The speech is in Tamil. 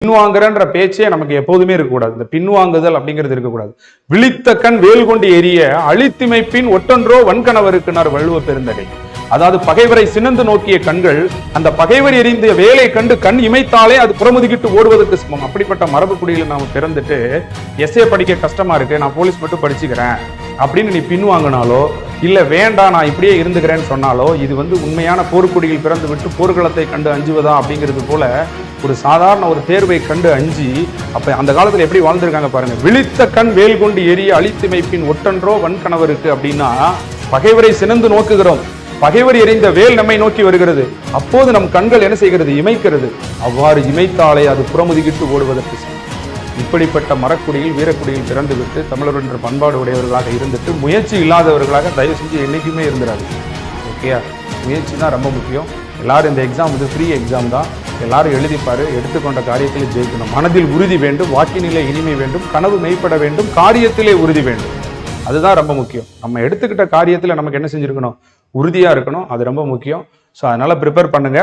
பின்வாங்குறன்ற பேச்சே நமக்கு எப்போதுமே இருக்கக்கூடாது. இந்த பின்வாங்குதல் அப்படிங்கிறது இருக்கக்கூடாது. விழித்த கண் வேல் கொண்டு எரிய அழித்திமைப்பின் ஒட்டொன்றோ வன்கணவருக்குனார் வள்ளுவ பெருந்தகை. அதாவது பகைவரை சினந்து நோக்கிய கண்கள் அந்த பகைவர் எறிந்த வேலை கண்டு கண் இமைத்தாலே அது புறமுதுகிட்டு ஓடுவதற்கு சமம். அப்படிப்பட்ட மரபு குடியில நாம பிறந்துட்டு எஸ்ஏ படிக்க கஷ்டமா இருக்கு, நான் போலீஸ் மட்டும் படிச்சுக்கிறேன் அப்படின்னு நீ பின்வாங்கினாலோ இல்ல வேண்டாம் நான் இப்படியே இருந்துக்கிறேன்னு சொன்னாலோ இது உண்மையான போர்க்குடியில் பிறந்து விட்டு போர்க்களத்தை கண்டு அஞ்சுவதா அப்படிங்கிறது போல ஒரு சாதாரண ஒரு தேர்வை கண்டு அஞ்சி அப்ப அந்த காலத்துல எப்படி வாழ்ந்திருக்காங்க பாருங்க. விழித்த கண் வேல் கொண்டு எரிய அழித்திமைப்பின் ஒட்டன்றோ வன்கணவருக்கு அப்படின்னா பகைவரை சினந்து நோக்குகிறோம், பகைவர் எறிந்த வேல் நம்மை நோக்கி வருகிறது, அப்போது நம் கண்கள் என்ன செய்கிறது, இமைக்கிறது. அவ்வாறு இமைத்தாலே அது புறமுதுகிட்டு ஓடுவதற்கு. இப்படிப்பட்ட மரக்குடியில் வீரக்குடியில் பிறந்து விட்டு தமிழர் என்ற பண்பாடு உடையவர்களாக இருந்துட்டு முயற்சி இல்லாதவர்களாக தயவு செஞ்சு என்னைக்குமே இருந்துடாது. ஓகேயா? முயற்சி தான் ரொம்ப முக்கியம். எல்லாரும் இந்த எக்ஸாம் ஃப்ரீ எக்ஸாம் தான். எல்லாரும் எழுதிப்பாரு, எடுத்துக்கொண்ட காரியத்தில் ஜெயிக்கணும். மனதில் உறுதி வேண்டும், வாக்கினிலே இனிமை வேண்டும், கனவு மெய்ப்பட வேண்டும், காரியத்திலே உறுதி வேண்டும். அதுதான் ரொம்ப முக்கியம். நம்ம எடுத்துக்கிட்ட காரியத்தில் நமக்கு என்ன செஞ்சிருக்கணும், உறுதியா இருக்கணும். அது ரொம்ப முக்கியம். ஸோ அதனால ப்ரிப்பேர் பண்ணுங்க.